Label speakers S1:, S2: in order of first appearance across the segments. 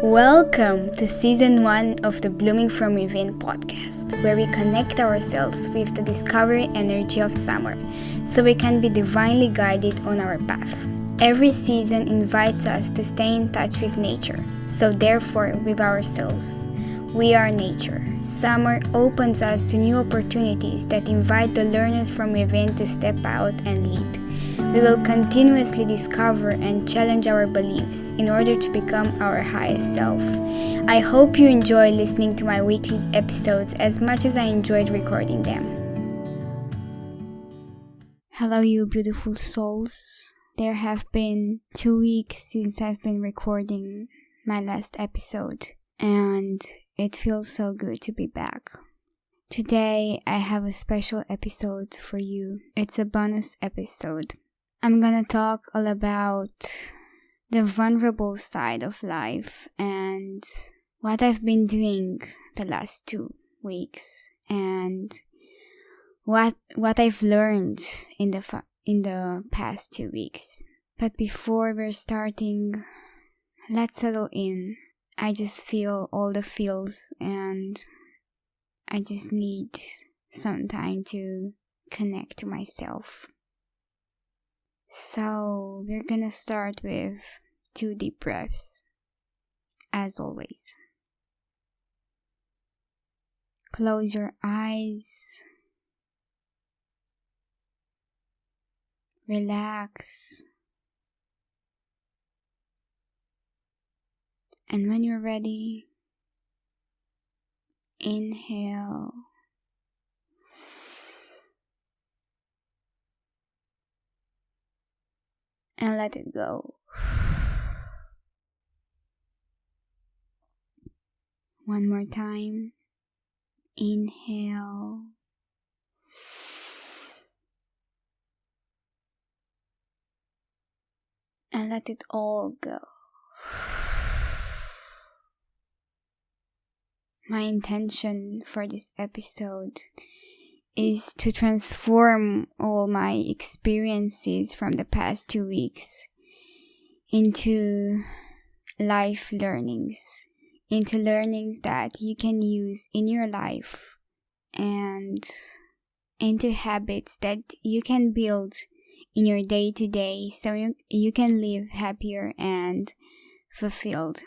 S1: Welcome to Season 1 of the Blooming From Within podcast, where we connect ourselves with the discovery energy of summer so we can be divinely guided on our path. Every season invites us to stay in touch with nature, so therefore with ourselves. We are nature. Summer opens us to new opportunities that invite the learners from within to step out and lead. We will continuously discover and challenge our beliefs in order to become our highest self. I hope you enjoy listening to my weekly episodes as much as I enjoyed recording them. Hello, you beautiful souls. There have been 2 weeks since I've been recording my last episode, and it feels so good to be back. Today, I have a special episode for you. It's a bonus episode. I'm gonna talk all about the vulnerable side of life and what I've been doing the last 2 weeks and what I've learned in the past 2 weeks. But before we're starting, let's settle in. I just feel all the feels and I just need some time to connect to myself. So we're gonna start with 2 deep breaths, as always. Close your eyes. Relax. And when you're ready, inhale. And let it go. One more time. Inhale. And let it all go. My intention for this episode is to transform all my experiences from the past 2 weeks into life learnings, into learnings that you can use in your life and into habits that you can build in your day-to-day so you can live happier and fulfilled.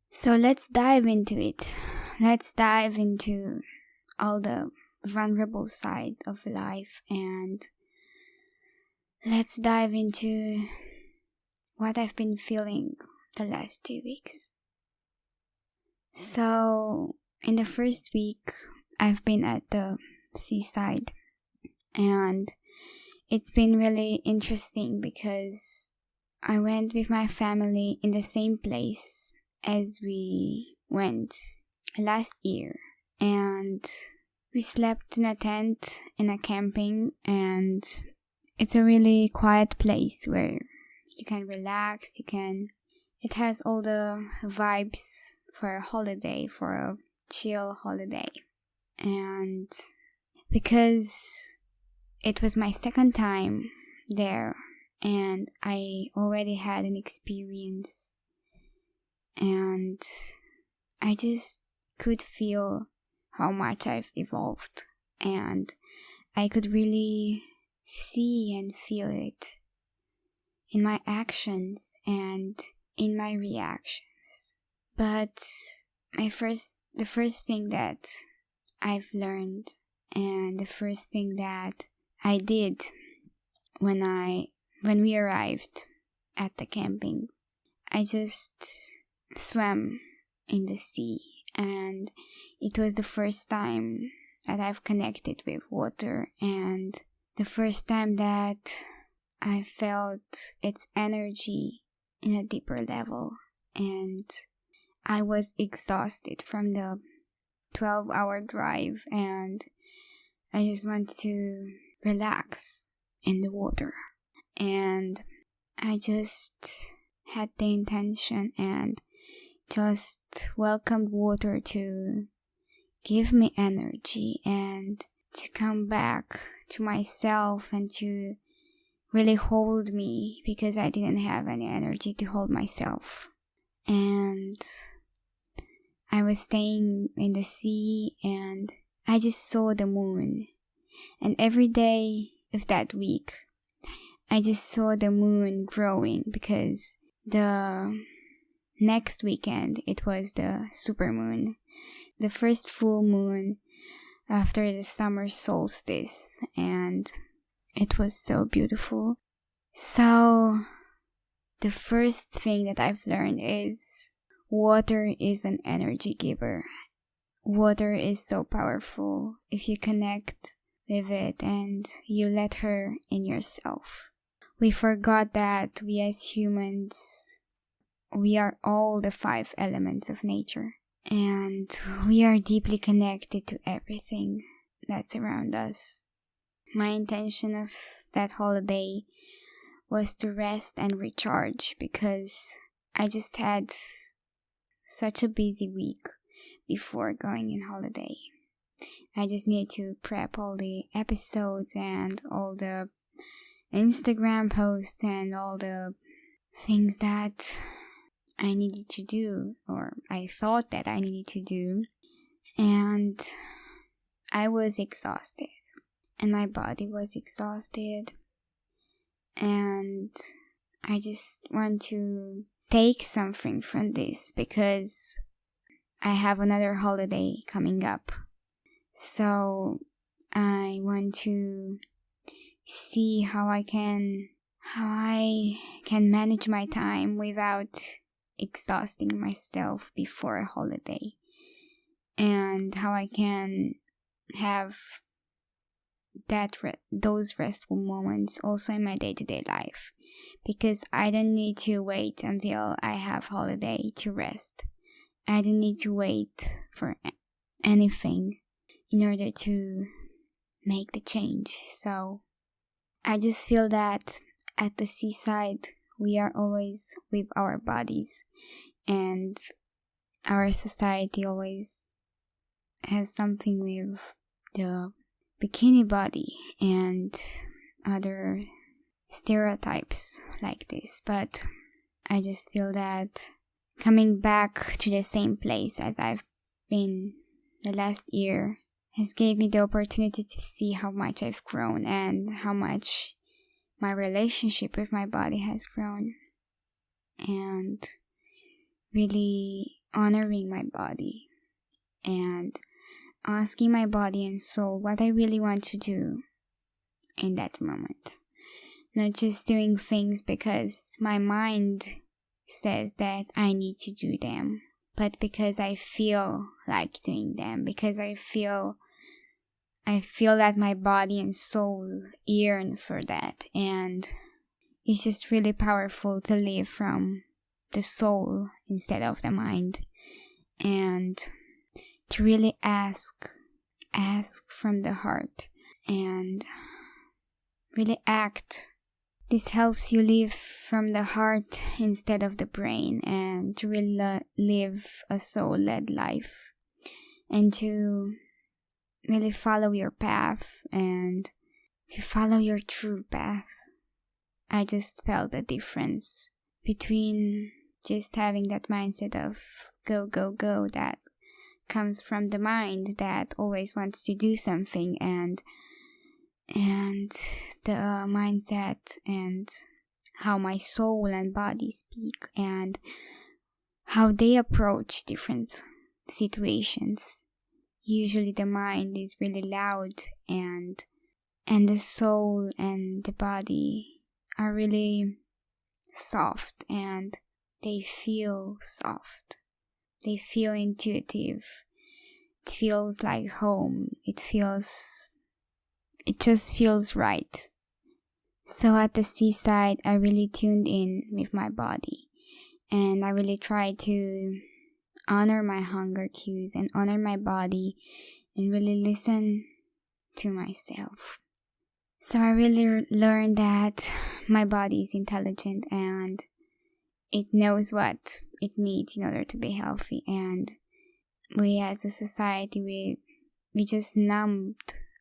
S1: So let's dive into it. Let's dive into all the vulnerable side of life and let's dive into what I've been feeling the last 2 weeks. So in the first week I've been at the seaside and it's been really interesting because I went with my family in the same place as we went last year, and we slept in a tent in a camping, and it's a really quiet place where you can relax, it has all the vibes for a holiday, for a chill holiday. And because it was my second time there and I already had an experience and I just could feel how much I've evolved and I could really see and feel it in my actions and in my reactions. But the first thing that I've learned and the first thing that I did when we arrived at the camping, I just swam in the sea, and it was the first time that I've connected with water and the first time that I felt its energy in a deeper level. And I was exhausted from the 12-hour drive and I just wanted to relax in the water. And I just had the intention and just welcomed water to give me energy and to come back to myself and to really hold me because I didn't have any energy to hold myself. and I was staying in the sea, and I just saw the moon. And every day of that week, I just saw the moon growing, because the next weekend it was the supermoon, the first full moon after the summer solstice, and it was so beautiful. So the first thing that I've learned is water is an energy giver. Water is so powerful if you connect with it and you let her in yourself. We forgot that we as humans, we are all the 5 elements of nature, and we are deeply connected to everything that's around us. My intention of that holiday was to rest and recharge, because I just had such a busy week before going on holiday. I just need to prep all the episodes and all the Instagram posts and all the things that I needed to do, or I thought that I needed to do. And I was exhausted, and my body was exhausted, and I just want to take something from this, because I have another holiday coming up. So I want to see how I can manage my time without exhausting myself before a holiday, and how I can have those restful moments also in my day-to-day life, because I don't need to wait until I have holiday to rest. I don't need to wait for anything in order to make the change. So I just feel that at the seaside, we are always with our bodies, and our society always has something with the bikini body and other stereotypes like this. But I just feel that coming back to the same place as I've been the last year has gave me the opportunity to see how much I've grown and how much my relationship with my body has grown, and really honoring my body and asking my body and soul what I really want to do in that moment. Not just doing things because my mind says that I need to do them, but because I feel like doing them, because I feel that my body and soul yearn for that. And it's just really powerful to live from the soul instead of the mind, and to really ask from the heart and really act. This helps you live from the heart instead of the brain, and to really live a soul-led life, and to really follow your path and to follow your true path. I just felt a difference between just having that mindset of go, go, go that comes from the mind that always wants to do something, and the mindset and how my soul and body speak and how they approach different situations. Usually the mind is really loud, and the soul and the body are really soft, and they feel soft. They feel intuitive. It feels like home. It just feels right. So at the seaside, I really tuned in with my body, and I really tried to honor my hunger cues and honor my body and really listen to myself. So I really learned that my body is intelligent and it knows what it needs in order to be healthy. And we as a society, we just numbed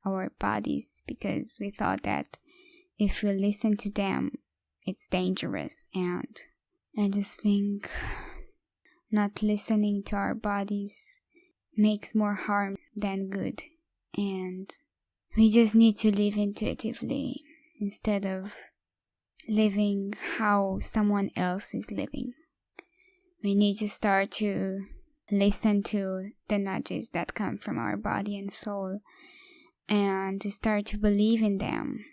S1: our bodies because we thought that if we listen to them, it's dangerous. And I just think not listening to our bodies makes more harm than good. And we just need to live intuitively instead of living how someone else is living. We need to start to listen to the nudges that come from our body and soul and to start to believe in them.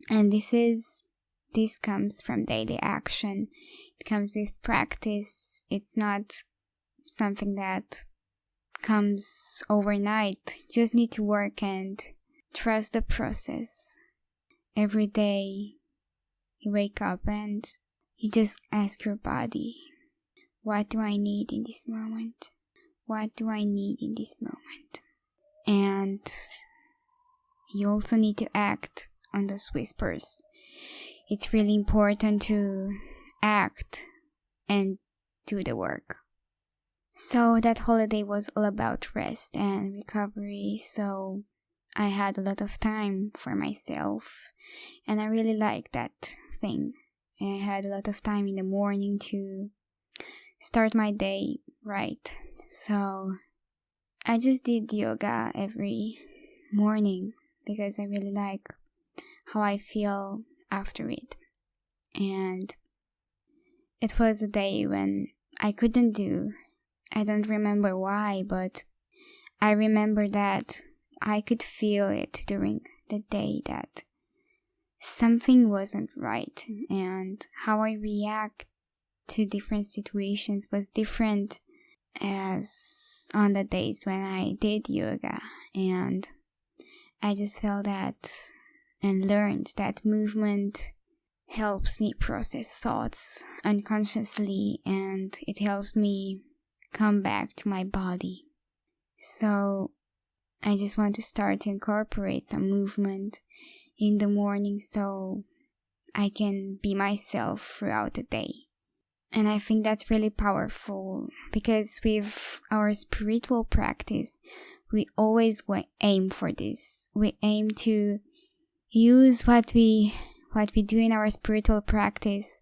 S1: And this comes from daily action. It comes with practice. It's not something that comes overnight. You just need to work and trust the process. Every day you wake up and you just ask your body, what do I need in this moment? What do I need in this moment? And you also need to act on those whispers. It's really important to act and do the work. So that holiday was all about rest and recovery, so I had a lot of time for myself, and I really liked that thing. I had a lot of time in the morning to start my day right. So I just did yoga every morning because I really like how I feel after it. And it was a day when I couldn't do. I don't remember why, but I remember that I could feel it during the day that something wasn't right, and how I react to different situations was different as on the days when I did yoga. And I just felt that and learned that movement helps me process thoughts unconsciously, and it helps me come back to my body. So I just want to start to incorporate some movement in the morning so I can be myself throughout the day. And I think that's really powerful because with our spiritual practice, we always aim for this. We aim to use what we do in our spiritual practice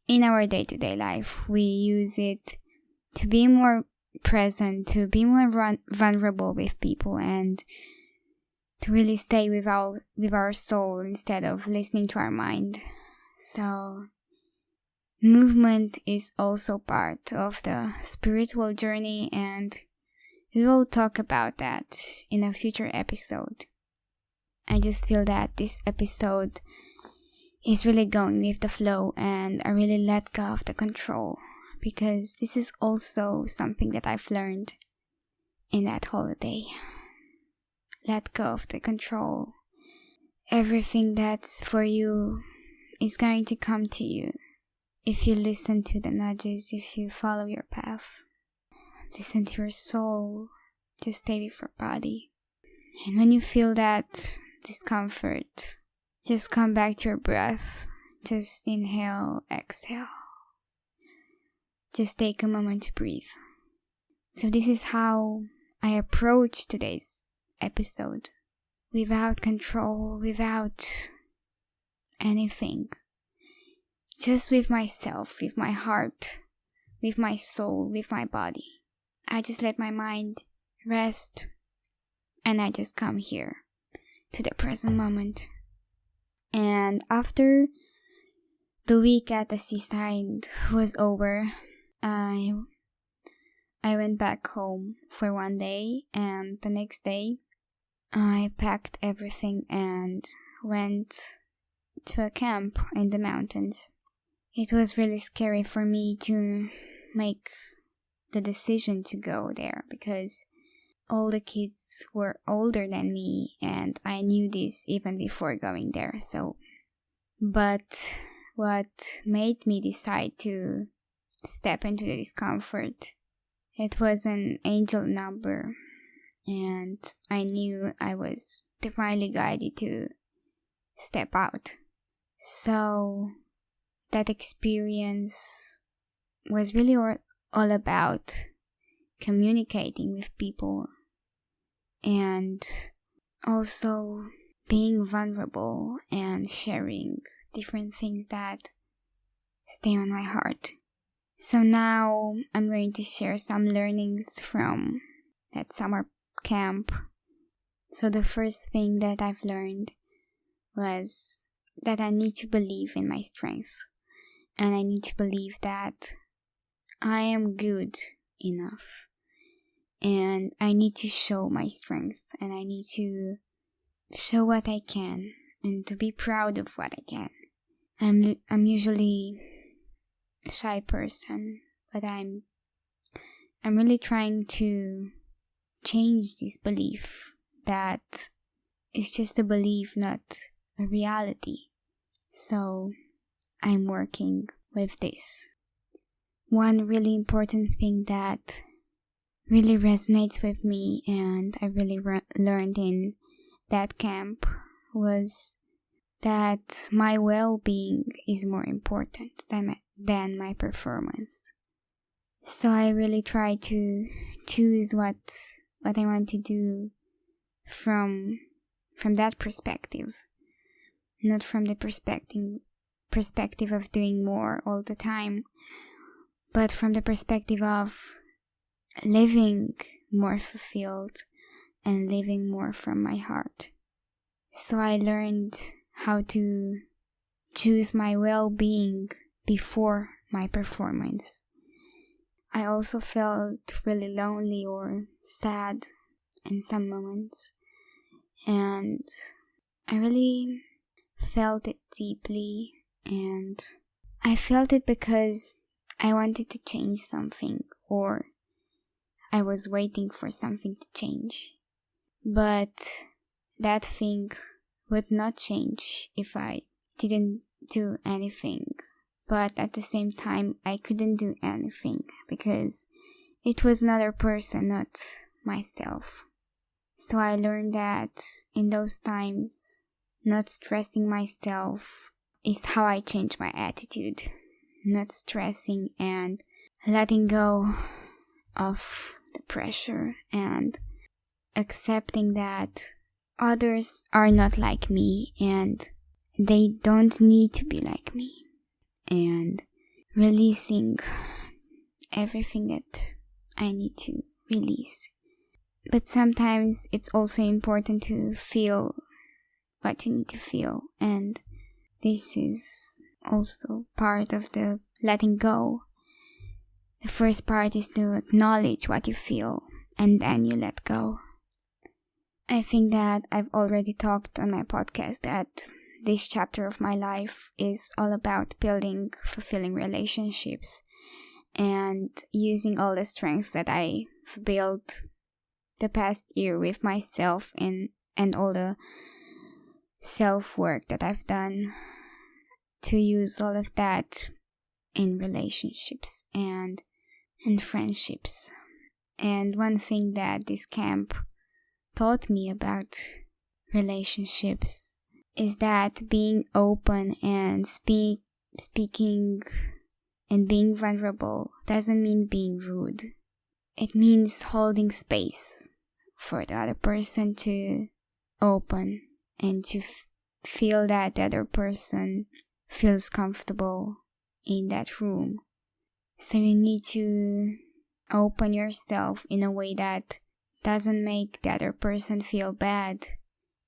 S1: in our day-to-day life. We use it to be more present, to be more vulnerable with people, and to really stay with our soul instead of listening to our mind. So movement is also part of the spiritual journey, and we will talk about that in a future episode. I just feel that this episode is really going with the flow, and I really let go of the control, because this is also something that I've learned in that holiday. Let go of the control. Everything that's for you is going to come to you if you listen to the nudges, if you follow your path. Listen to your soul. Just stay with your body. And when you feel that discomfort, just come back to your breath. Just inhale, exhale. Just take a moment to breathe. So this is how I approach today's episode. Without control, without anything. Just with myself, with my heart, with my soul, with my body. I just let my mind rest, and I just come here to the present moment. And after the week at the seaside was over, I went back home for one day, and the next day I packed everything and went to a camp in the mountains. It was really scary for me to make the decision to go there because all the kids were older than me, and I knew this even before going there. But what made me decide to step into the discomfort, it was an angel number, and I knew I was divinely guided to step out. So that experience was really all about communicating with people and also being vulnerable and sharing different things that stay on my heart. So now I'm going to share some learnings from that summer camp. So the first thing that I've learned was that I need to believe in my strength. And I need to believe that I am good enough. And I need to show my strength. And I need to show what I can. And to be proud of what I can. I'm usually a shy person, but I'm really trying to change this belief that it's just a belief, not a reality. So I'm working with this. One really important thing that really resonates with me and I really learned in that camp was that my well-being is more important than my performance. So I really try to choose what I want to do from that perspective, not from the perspective of doing more all the time, but from the perspective of living more fulfilled and living more from my heart. So I learned how to choose my well-being before my performance. I also felt really lonely or sad in some moments, and I really felt it deeply, and I felt it because I wanted to change something, or I was waiting for something to change. But that thing would not change if I didn't do anything. But at the same time, I couldn't do anything because it was another person, not myself. So I learned that in those times, not stressing myself is how I change my attitude. Not stressing and letting go of the pressure and accepting that others are not like me and they don't need to be like me. And releasing everything that I need to release. But sometimes it's also important to feel what you need to feel, and this is also part of the letting go. The first part is to acknowledge what you feel, and then you let go. I think that I've already talked on my podcast that this chapter of my life is all about building fulfilling relationships and using all the strength that I've built the past year with myself and all the self-work that I've done to use all of that in relationships and in friendships. And one thing that this camp taught me about relationships is that being open and speaking and being vulnerable doesn't mean being rude. It means holding space for the other person to open and to feel that the other person feels comfortable in that room. So you need to open yourself in a way that doesn't make the other person feel bad.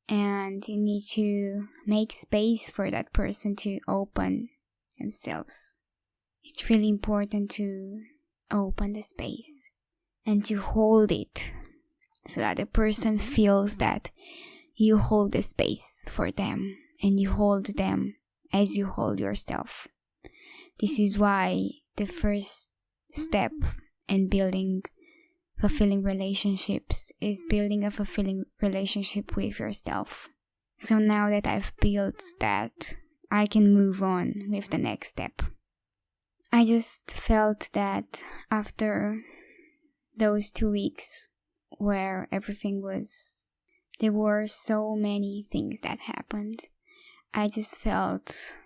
S1: And you need to make space for that person to open themselves. It's really important to open the space and to hold it so that the person feels that you hold the space for them and you hold them as you hold yourself. This is why the first step in building fulfilling relationships is building a fulfilling relationship with yourself. So now that I've built that, I can move on with the next step. I just felt that after those 2 weeks where there were so many things that happened, I just felt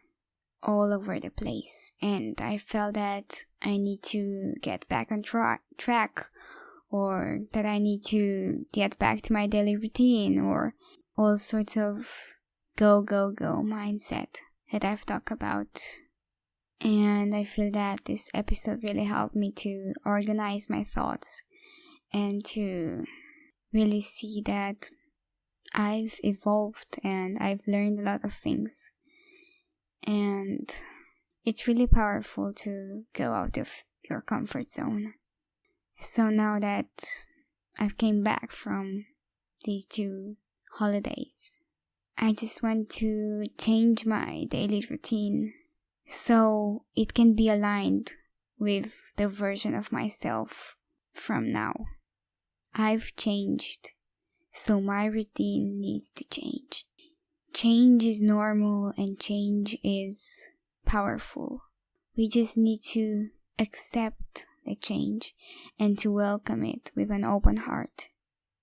S1: all over the place, and I felt that I need to get back on track, or that I need to get back to my daily routine, or all sorts of go mindset that I've talked about And I feel that this episode really helped me to organize my thoughts and to really see that I've evolved and I've learned a lot of things. And it's really powerful to go out of your comfort zone. So now that I've came back from these 2 holidays, I just want to change my daily routine so it can be aligned with the version of myself from now. I've changed, so my routine needs to change. Change is normal and change is powerful. We just need to accept the change and to welcome it with an open heart.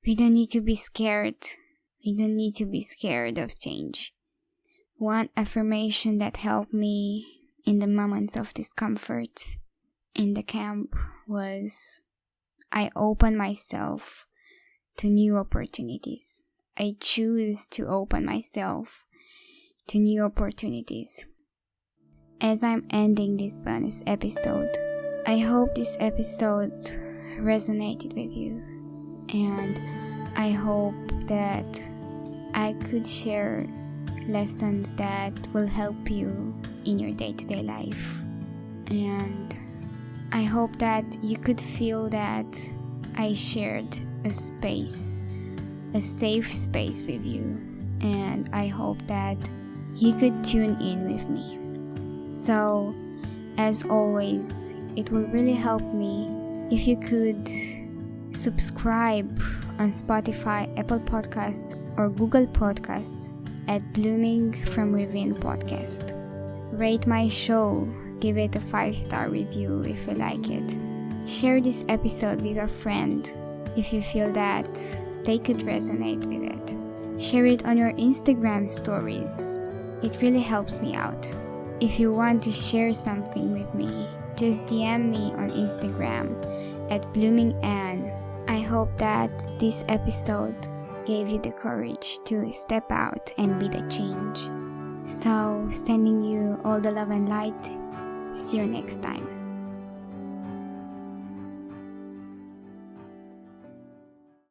S1: We don't need to be scared. We don't need to be scared of change. One affirmation that helped me in the moments of discomfort in the camp was, I open myself to new opportunities. I choose to open myself to new opportunities. As I'm ending this bonus episode, I hope this episode resonated with you, and I hope that I could share lessons that will help you in your day-to-day life. And I hope that you could feel that I shared a space, a safe space with you, and I hope that you could tune in with me. So, as always, it will really help me if you could subscribe on Spotify, Apple Podcasts, or Google Podcasts at Blooming From Within Podcast. Rate my show, give it a 5-star review if you like it. Share this episode with a friend if you feel that they could resonate with it. Share it on your Instagram stories. It really helps me out. If you want to share something with me, just DM me on Instagram at BloomingAnn. I hope that this episode gave you the courage to step out and be the change. So, sending you all the love and light. See you next time.